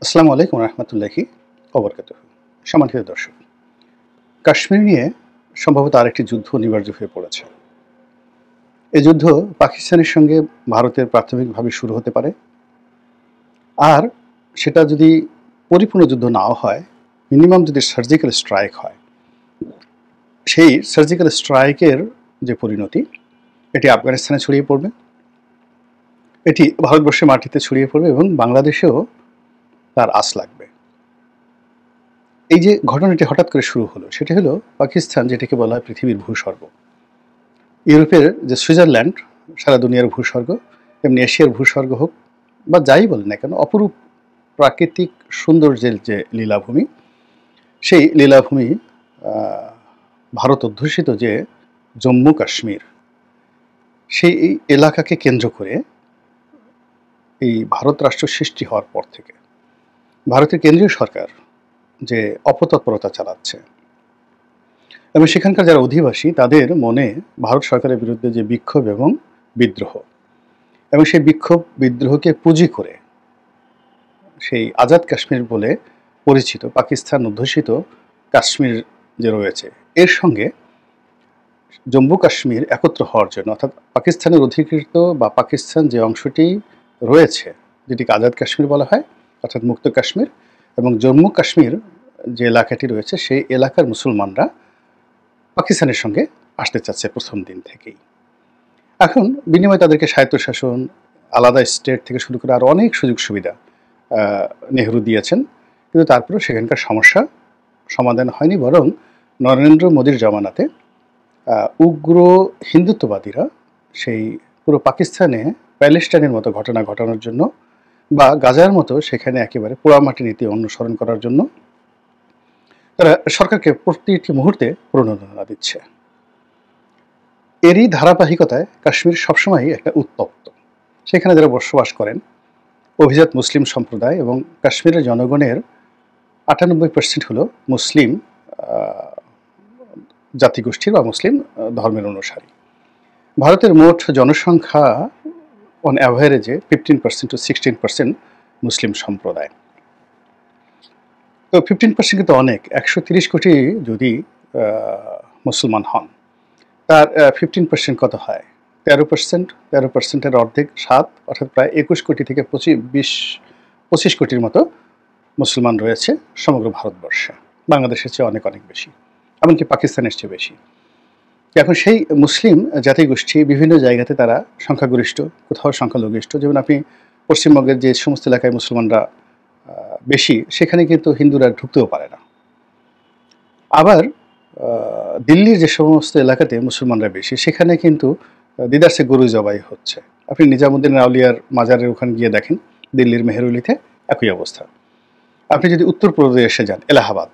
আসসালামু আলাইকুম রহমতুল্লাহি ওবরকাতুহু। সম্মানিত দর্শক, কাশ্মীর নিয়ে সম্ভবত আরেকটি যুদ্ধ অনিবার্য হয়ে পড়েছে। এই যুদ্ধ পাকিস্তানের সঙ্গে ভারতের প্রাথমিকভাবে শুরু হতে পারে, আর সেটা যদি পরিপূর্ণ যুদ্ধ নাও হয়, মিনিমাম যদি সার্জিক্যাল স্ট্রাইক হয়, সেই সার্জিক্যাল স্ট্রাইকের যে পরিণতি, এটি আফগানিস্তানে ছড়িয়ে পড়বে, এটি ভারতবর্ষের মাটিতে ছড়িয়ে পড়বে এবং বাংলাদেশেও তার আঁচ লাগবে। এই যে ঘটনাটি হঠাৎ করে শুরু হলো, সেটি হলো পাকিস্তান, যেটাকে বলা হয় পৃথিবীর ভূস্বর্গ। ইউরোপের যে সুইজারল্যান্ড সারা দুনিয়ার ভূস্বর্গ, এমনি এশিয়ার ভূস্বর্গ হোক বা যাই বলেন না কেন, অপরূপ প্রাকৃতিক সৌন্দর্যের যে লীলাভূমি, সেই লীলাভূমি ভারত অধ্যুষিত যে জম্মু কাশ্মীর, সেই এলাকাকে কেন্দ্র করে এই ভারত রাষ্ট্র সৃষ্টি হওয়ার পর থেকে ভারতের কেন্দ্রীয় সরকার যে অপতৎপরতা চালাচ্ছে এবং সেখানকার যারা অধিবাসী, তাদের মনে ভারত সরকারের বিরুদ্ধে যে বিক্ষোভ এবং বিদ্রোহ, এবং সেই বিক্ষোভ বিদ্রোহকে পুঁজি করে সেই আজাদ কাশ্মীর বলে পরিচিত পাকিস্তান অধ্যুষিত কাশ্মীর যে রয়েছে, এর সঙ্গে জম্মু কাশ্মীর একত্র হওয়ার জন্য, অর্থাৎ পাকিস্তানের অধিকৃত বা পাকিস্তান যে অংশটি রয়েছে, যেটিকে আজাদ কাশ্মীর বলা হয় অর্থাৎ মুক্ত কাশ্মীর, এবং জম্মু কাশ্মীর যে এলাকাটি রয়েছে, সেই এলাকার মুসলমানরা পাকিস্তানের সঙ্গে আসতে চাচ্ছে প্রথম দিন থেকেই। এখন বিনিময়ে তাদেরকে স্বায়ত্তশাসন, আলাদা স্টেট থেকে শুরু করে আরও অনেক সুযোগ সুবিধা নেহরু দিয়েছেন, কিন্তু তারপরেও সেখানকার সমস্যা সমাধান হয়নি। বরং নরেন্দ্র মোদীর জমানাতে উগ্র হিন্দুত্ববাদীরা সেই পুরো পাকিস্তানে প্যালেস্টাইনের মতো ঘটনা ঘটানোর জন্য বা গাজার মতো সেখানে একেবারে পোড়ামাটি নীতি অনুসরণ করার জন্য তারা সরকারকে প্রতিটি মুহূর্তে প্রণোদনা দিচ্ছে। এরই ধারাবাহিকতায় কাশ্মীর সবসময়ই একটা উত্তপ্ত। সেখানে যারা বসবাস করেন অভিজাত মুসলিম সম্প্রদায়, এবং কাশ্মীরের জনগণের ৯৮% হলো মুসলিম জাতিগোষ্ঠীর বা মুসলিম ধর্মের অনুসারী। ভারতের মোট জনসংখ্যা অন অ্যাভারেজে 15% to 16% মুসলিম সম্প্রদায়। তো 15% কিন্তু অনেক। ১৩০ কোটি যদি মুসলমান হন, তার 15% কত হয়? 13%। 13%-এর অর্ধেক ৭, অর্থাৎ প্রায় ২১ কোটি থেকে ২৫ কোটির মতো মুসলমান রয়েছে সমগ্র ভারতবর্ষে। বাংলাদেশের চেয়ে অনেক অনেক বেশি, এমনকি পাকিস্তানের চেয়ে বেশি। এখন সেই মুসলিম জাতিগোষ্ঠী বিভিন্ন জায়গাতে তারা সংখ্যাগরিষ্ঠ, কোথাও সংখ্যালঘিষ্ঠ। যেমন আপনি পশ্চিমবঙ্গের যে সমস্ত এলাকায় মুসলমানরা বেশি, সেখানে কিন্তু হিন্দুরা ঢুকতেও পারে না। আবার দিল্লির যে সমস্ত এলাকাতে মুসলমানরা বেশি, সেখানে কিন্তু দিদারসে গরু জবাই হচ্ছে। আপনি নিজামুদ্দিন আউলিয়ার মাজারের ওখানে গিয়ে দেখেন, দিল্লির মেহেরুলিতে একই অবস্থা। আপনি যদি উত্তরপ্রদেশে যান, এলাহাবাদ,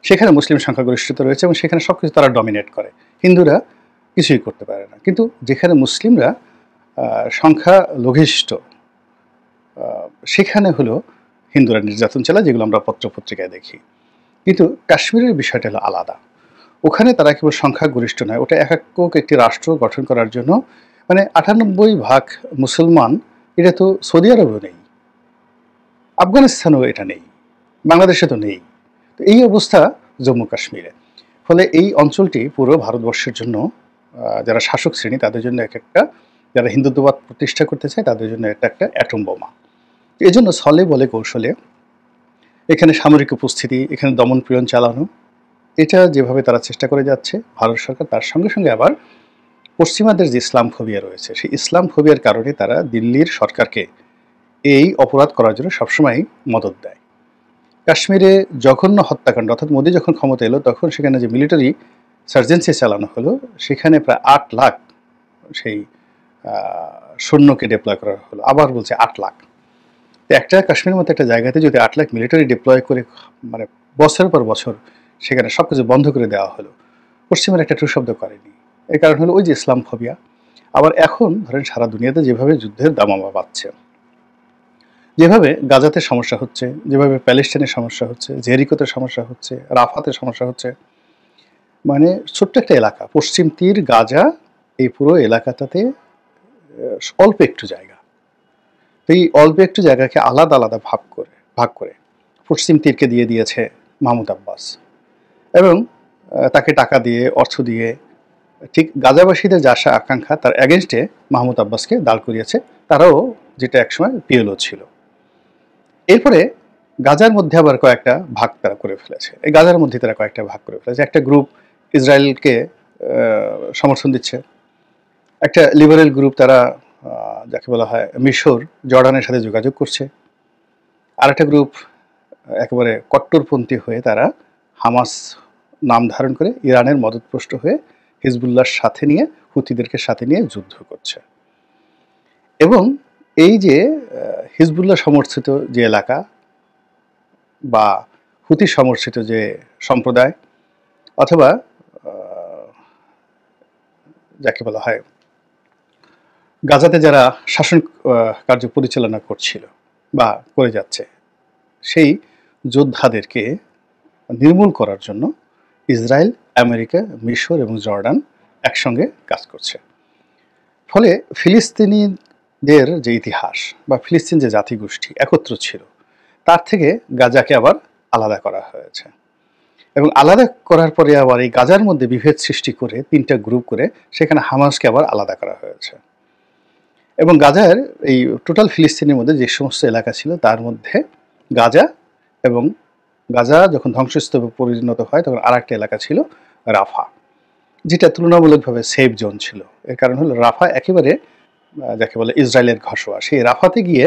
সেখানে মুসলিম সংখ্যাগরিষ্ঠতা রয়েছে এবং সেখানে সব কিছু তারা ডমিনেট করে, হিন্দুরা কিছুই করতে পারে না। কিন্তু যেখানে মুসলিমরা সংখ্যালঘিষ্ঠ, সেখানে হলো হিন্দুরা নির্যাতন চালায়, যেগুলো আমরা পত্রপত্রিকায় দেখি। কিন্তু কাশ্মীরের বিষয়টা হলো আলাদা। ওখানে তারা কেবল সংখ্যাগরিষ্ঠ নয়, ওটা একক একটি রাষ্ট্র গঠন করার জন্য, মানে ৯৮% মুসলমান, এটা তো সৌদি আরবেও নেই, আফগানিস্তানেও এটা নেই, বাংলাদেশে তো নেই। তো এই অবস্থা জম্মু কাশ্মীরে। ফলে এই অঞ্চলটি পুরো ভারতবর্ষের জন্য, যারা শাসক শ্রেণী তাদের জন্য একটা, যারা হিন্দুত্ববাদ প্রতিষ্ঠা করতে চায় তাদের জন্য এটা একটা অ্যাটম বোমা। এই জন্য ছলে বলে কৌশলে এখানে সামরিক উপস্থিতি, এখানে দমন পীড়ন চালানো, এটা যেভাবে তারা চেষ্টা করে যাচ্ছে ভারত সরকার, তার সঙ্গে সঙ্গে আবার পশ্চিমাদের যে ইসলাম ফোবিয়া রয়েছে, সেই ইসলাম ফোবিয়ার কারণে তারা দিল্লির সরকারকে এই অপরাধ করার জন্য সবসময় মদত দেয়। কাশ্মীরে জঘন্য হত্যাকাণ্ড, অর্থাৎ মোদী যখন ক্ষমতা এলো তখন সেখানে যে মিলিটারি সার্জেন্সি চালানো হলো, সেখানে প্রায় ৮ লাখ সেই সৈন্যকে ডিপ্লয় করা হলো। আবার বলছে ৮ লাখ। একটা কাশ্মীরের মতো একটা জায়গাতে যদি ৮ লাখ মিলিটারি ডিপ্লয় করে, মানে বছরের পর বছর সেখানে সব কিছু বন্ধ করে দেওয়া হলো, পশ্চিমের একটা টু শব্দ করেনি। এর কারণ হলো ওই যে ইসলাম ফোবিয়া। আবার এখন ধরেন সারা দুনিয়াতে যেভাবে যুদ্ধের দামামা বাড়ছে, যেভাবে গাজাতে সমস্যা হচ্ছে, যেভাবে প্যালেস্টাইনের সমস্যা হচ্ছে, জেরিকোতে সমস্যা হচ্ছে, রাফাতে সমস্যা হচ্ছে, মানে ছোট্ট একটা এলাকা পশ্চিম তীর গাজা, এই পুরো এলাকাটাতে অল্প একটু জায়গা, তো এই অল্প একটু জায়গাকে আলাদা আলাদা ভাগ করে পশ্চিম তীরকে দিয়ে দিয়েছে মাহমুদ আব্বাস, এবং তাকে টাকা দিয়ে, অর্থ দিয়ে, ঠিক গাজাবাসীদের যা আশা আকাঙ্ক্ষা তার অ্যাগেনস্টে মাহমুদ আব্বাসকে দাঁড় করিয়েছে। তারাও যেটা একসময় পিএলও ছিল। এরপরে গাজার মধ্যে আবার কয়েকটা ভাগ তারা করে ফেলেছে। এই গাজার মধ্যে তারা কয়েকটা ভাগ করে ফেলেছে। একটা গ্রুপ ইসরায়েলকে সমর্থন দিচ্ছে, একটা লিবারেল গ্রুপ তারা যাকে বলা হয় মিশর, জর্ডানের সাথে যোগাযোগ করছে, আর একটা গ্রুপ একেবারে কট্টরপন্থী হয়ে তারা হামাস নাম ধারণ করে ইরানের মদতপুষ্ট হয়ে হিজবুল্লাহর সাথে নিয়ে, হুতিদেরকে সাথে নিয়ে যুদ্ধ করছে। এবং এই যে হিজবুল্লাহ সমর্থিত যে এলাকা বা হুতি সমর্থিত যে সম্প্রদায়, অথবা যাকে বলা হয় গাজাতে যারা শাসন কার্য পরিচালনা করছিল বা করে যাচ্ছে, সেই যোদ্ধাদেরকে নির্মূল করার জন্য ইসরায়েল, আমেরিকা, মিশর এবং জর্ডান একসঙ্গে কাজ করছে। ফলে ফিলিস্তিনিদের যে ইতিহাস বা ফিলিস্তিন যে জাতিগোষ্ঠী একত্র ছিল, তার থেকে গাজাকে আবার আলাদা করা হয়েছে। এবং আলাদা করার পরে আবার এই গাজার মধ্যে বিভেদ সৃষ্টি করে 3টা গ্রুপ করে সেখানে হামাসকে আবার আলাদা করা হয়েছে। এবং গাজার এই টোটাল ফিলিস্তিনের মধ্যে যে সমস্ত এলাকা ছিল তার মধ্যে গাজা, এবং গাজা যখন ধ্বংসস্তূপে পরিণত হয় তখন আর একটা এলাকা ছিল রাফা, যেটা তুলনামূলকভাবে সেফ জোন ছিল। এর কারণ হলো রাফা একেবারে যাকে বলে ইসরায়েলের ঘাসোয়া। সেই রাফাতে গিয়ে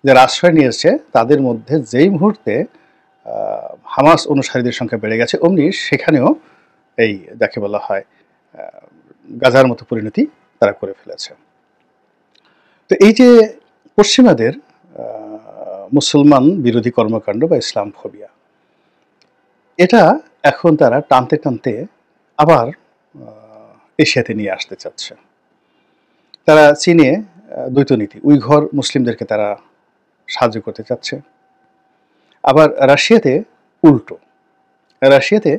যারা আশ্রয় নিয়েছে তাদের মধ্যে যেই মুহূর্তে হামাস অনুসারীদের সংখ্যা বেড়ে গেছে, অমনি সেখানেও এই যাকে বলা হয় গাজার মতো পরিণতি তারা করে ফেলেছে। তো এই যে পশ্চিমাদের মুসলমান বিরোধী কর্মকাণ্ড বা ইসলাম ফোবিয়া, এটা এখন তারা টানতে টানতে আবার এশিয়াতে নিয়ে আসতে চাচ্ছে। তারা চীনে দ্বৈত নীতি, উইঘর মুসলিমদেরকে তারা সাহায্য করতে চাচ্ছে। আবার রাশিয়াতে উল্টো, রাশিয়াতে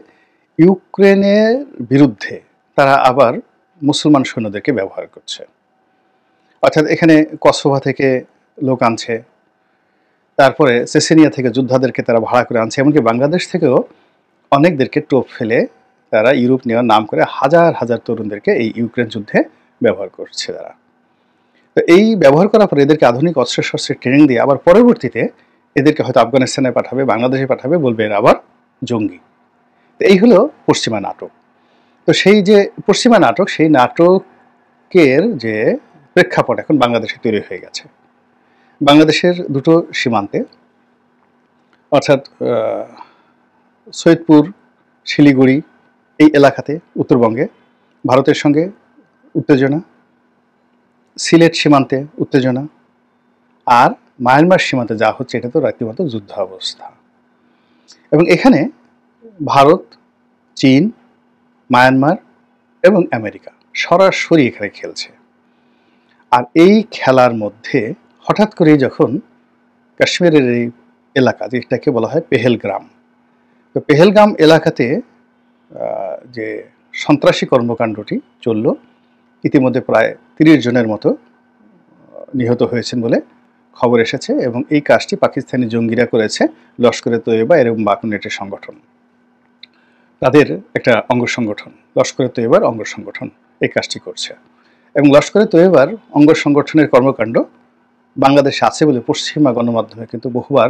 ইউক্রেনের বিরুদ্ধে তারা আবার মুসলমান সৈন্যদেরকে ব্যবহার করছে। অর্থাৎ এখানে কসোভা থেকে লোক আনছে, তারপরে চেচেনিয়া থেকে যোদ্ধাদেরকে তারা ভাড়া করে আনছে, এমনকি বাংলাদেশ থেকেও অনেকদেরকে টোপ ফেলে তারা ইউরোপ নেওয়ার নাম করে হাজার হাজার তরুণদেরকে এই ইউক্রেন যুদ্ধে ব্যবহার করছে তারা। তো এই ব্যবহার করার পরে এদেরকে আধুনিক অস্ত্রশস্ত্রের ট্রেনিং দিয়ে আবার পরবর্তীতে এদেরকে হয়তো আফগানিস্তানে পাঠাবে, বাংলাদেশে পাঠাবে, বলবে এরা আবার জঙ্গি। তো এই হলো পশ্চিমা নাটক। তো সেই যে পশ্চিমা নাটক, সেই নাটকের যে প্রেক্ষাপট এখন বাংলাদেশে তৈরি হয়ে গেছে। বাংলাদেশের দুটো সীমান্তে, অর্থাৎ সৈয়দপুর, শিলিগুড়ি এই এলাকাতে উত্তরবঙ্গে ভারতের সঙ্গে উত্তেজনা, সিলেট সীমান্তে উত্তেজনা, আর মায়ানমার সীমান্তে যা হচ্ছে এটা তো রীতিমতো যুদ্ধাবস্থা। এবং এখানে ভারত, চীন, মায়ানমার এবং আমেরিকা সরাসরি এখানে খেলছে। আর এই খেলার মধ্যে হঠাৎ করেই যখন কাশ্মীরের এই এলাকা, যেটাকে বলা হয় পেহেলগ্রাম, তো পেহেলগাম এলাকাতে যে সন্ত্রাসী কর্মকাণ্ডটি চলল, ইতিমধ্যে প্রায় 30 জনের মতো নিহত হয়েছেন বলে খবর এসেছে। এবং এই কাজটি পাকিস্তানি জঙ্গিরা করেছে, লস্করে তৈয়বা এবং বাকুনেটের সংগঠন, তাদের একটা অঙ্গ সংগঠন, লস্করে তৈয়বার অঙ্গ সংগঠন এই কাজটি করছে। এবং লস্করে তৈয়বার অঙ্গ সংগঠনের কর্মকাণ্ড বাংলাদেশে আছে বলে পশ্চিমা গণমাধ্যমে কিন্তু বহুবার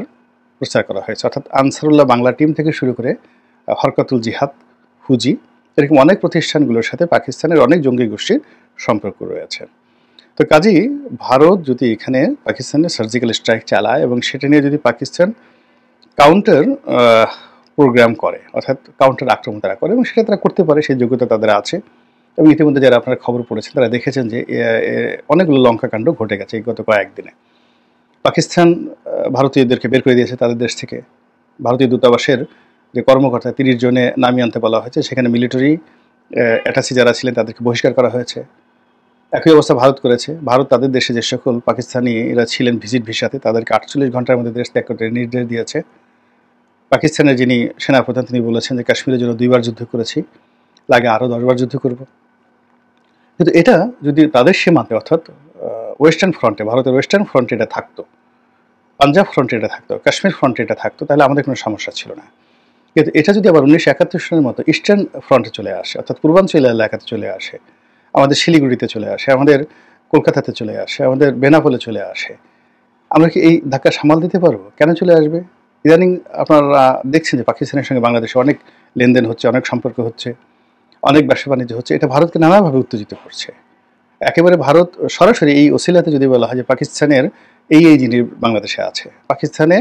প্রচার করা হয়েছে। অর্থাৎ আনসারুল্লাহ বাংলা টিম থেকে শুরু করে হরকাতুল জিহাদ, হুজি, এরকম অনেক প্রতিষ্ঠানগুলোর সাথে পাকিস্তানের অনেক জঙ্গি গোষ্ঠীর সম্পর্ক রয়েছে। তো কাজেই ভারত যদি এখানে পাকিস্তানের সার্জিক্যাল স্ট্রাইক চালায় এবং সেটা নিয়ে যদি পাকিস্তান কাউন্টার প্রোগ্রাম করে, অর্থাৎ কাউন্টার আক্রমণ তারা করে, এবং সেটা তারা করতে পারে, সেই যোগ্যতা তাদের আছে। এবং ইতিমধ্যে যারা আপনারা খবর পড়েছেন তারা দেখেছেন যে অনেকগুলো লঙ্কাকাণ্ড ঘটে গেছে এই গত কয়েকদিনে। পাকিস্তান ভারতীয়দেরকে বের করে দিয়েছে তাদের দেশ থেকে। ভারতীয় দূতাবাসের যে কর্মকর্তা 30 জনে নামিয়ে আনতে বলা হয়েছে, সেখানে মিলিটারি অ্যাটাচি যারা ছিলেন তাদেরকে বহিষ্কার করা হয়েছে। একই অবস্থা ভারত করেছে। ভারত তাদের দেশে যে সকল পাকিস্তানিরা ছিলেন ভিজিট ভিসাতে তাদেরকে 48 ঘন্টার মধ্যে দেশ ত্যাগ করতে নির্দেশ দিয়েছে। পাকিস্তানের যিনি সেনাপ্রধান তিনি বলেছেন যে কাশ্মীরের জন্য 2 বার যুদ্ধ করেছি, লাগে আরও 10 বার যুদ্ধ করব। কিন্তু এটা যদি তাদের সীমান্তে, অর্থাৎ ওয়েস্টার্ন ফ্রন্টে, ভারতের ওয়েস্টার্ন ফ্রন্টে এটা থাকতো, পাঞ্জাব ফ্রন্টে এটা থাকতো, কাশ্মীর ফ্রন্টে এটা থাকতো, তাহলে আমাদের কোনো সমস্যা ছিল না। কিন্তু এটা যদি আবার 1971 সালের মতো ইস্টার্ন ফ্রন্টে চলে আসে, অর্থাৎ পূর্বাঞ্চলীয় এলাকাতে চলে আসে, আমাদের শিলিগুড়িতে চলে আসে, আমাদের কলকাতাতে চলে আসে, আমাদের বেনাপোলে চলে আসে, আমরা কি এই ধাক্কা সামাল দিতে পারবো? কেন চলে আসবে? ইদানিং আপনারা দেখছেন যে পাকিস্তানের সঙ্গে বাংলাদেশে অনেক লেনদেন হচ্ছে, অনেক সম্পর্ক হচ্ছে, অনেক ব্যবসা বাণিজ্য হচ্ছে। এটা ভারতকে নানাভাবে উত্তেজিত করছে। একেবারে ভারত সরাসরি এই ওসিলাতে যদি বলা হয় যে পাকিস্তানের এই জিনিস বাংলাদেশে আছে, পাকিস্তানে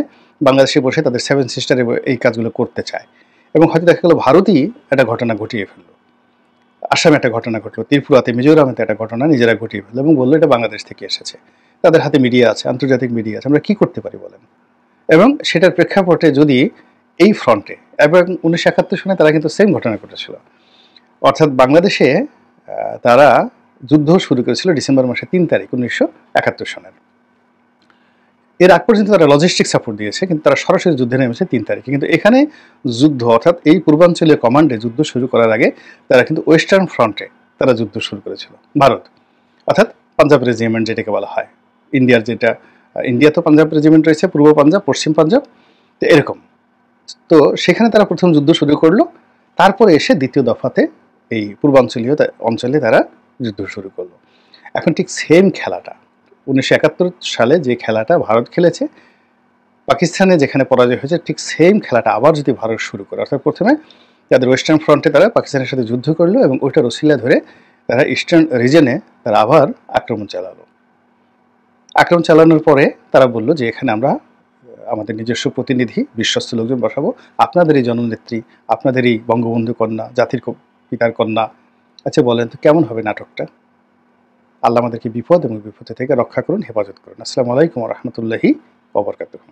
বাংলাদেশে বসে তাদের সেভেন সিস্টারে এই কাজগুলো করতে চায়, এবং হয়তো দেখা গেলো ভারতই একটা ঘটনা ঘটিয়ে ফেললো, আসামে একটা ঘটনা ঘটলো, ত্রিপুরাতে, মিজোরামেতে একটা ঘটনা নিজেরা ঘটিয়ে ফেললো এবং বললো এটা বাংলাদেশ থেকে এসেছে। তাদের হাতে মিডিয়া আছে, আন্তর্জাতিক মিডিয়া আছে, আমরা কি করতে পারি বলেন? এবং সেটার প্রেক্ষাপটে যদি এই ফ্রন্টে, এবং 1971 সনে তারা কিন্তু সেম ঘটনা ঘটেছিল, অর্থাৎ বাংলাদেশে তারা যুদ্ধ শুরু করেছিল ডিসেম্বর মাসের 3 তারিখ 1971 সনের। এর আগ পর্যন্ত তারা লজিস্টিক সাপোর্ট দিয়েছে, কিন্তু তারা সরাসরি যুদ্ধে নেমেছে 3 তারিখে। কিন্তু এখানে যুদ্ধ, অর্থাৎ এই পূর্বাঞ্চলীয় কমান্ডে যুদ্ধ শুরু করার আগে তারা কিন্তু ওয়েস্টার্ন ফ্রন্টে তারা যুদ্ধ শুরু করেছিল, ভারত, অর্থাৎ পাঞ্জাব রেজিমেন্ট যেটাকে বলা হয়, ইন্ডিয়ার যেটা, ইন্ডিয়া তো পাঞ্জাব রেজিমেন্ট রয়েছে, পূর্ব পাঞ্জাব, পশ্চিম পাঞ্জাব, তো এরকম। তো সেখানে তারা প্রথম যুদ্ধ শুরু করলো, তারপরে এসে দ্বিতীয় দফাতে এই পূর্বাঞ্চলীয় অঞ্চলে তারা যুদ্ধ শুরু করলো। এখন ঠিক সেম খেলাটা 1971 সালে যে খেলাটা ভারত খেলেছে পাকিস্তানে, যেখানে পরাজয় হয়েছে, ঠিক সেম খেলাটা আবার যদি ভারত শুরু করে, অর্থাৎ প্রথমে তাদের ওয়েস্টার্ন ফ্রন্টে তারা পাকিস্তানের সাথে যুদ্ধ করলো এবং ওইটার ওসিলা ধরে তারা ইস্টার্ন রিজনে তারা আবার আক্রমণ চালালো। আক্রমণ চালানোর পরে তারা বললো যে এখানে আমরা আমাদের নিজস্ব প্রতিনিধি, বিশ্বস্ত লোকজন বসাবো, আপনাদের এই জননেত্রী, আপনাদের এই বঙ্গবন্ধু কন্যা, জাতির পিতার কন্যা। আচ্ছা বলেন তো কেমন হবে নাটকটা? আল্লাহ আমাদেরকে বিপদ এবং বিপত্তি থেকে রক্ষা করুন, হেফাজত করুন। আসসালামু আলাইকুম ওয়া রাহমাতুল্লাহি ওয়া বারাকাতুহু।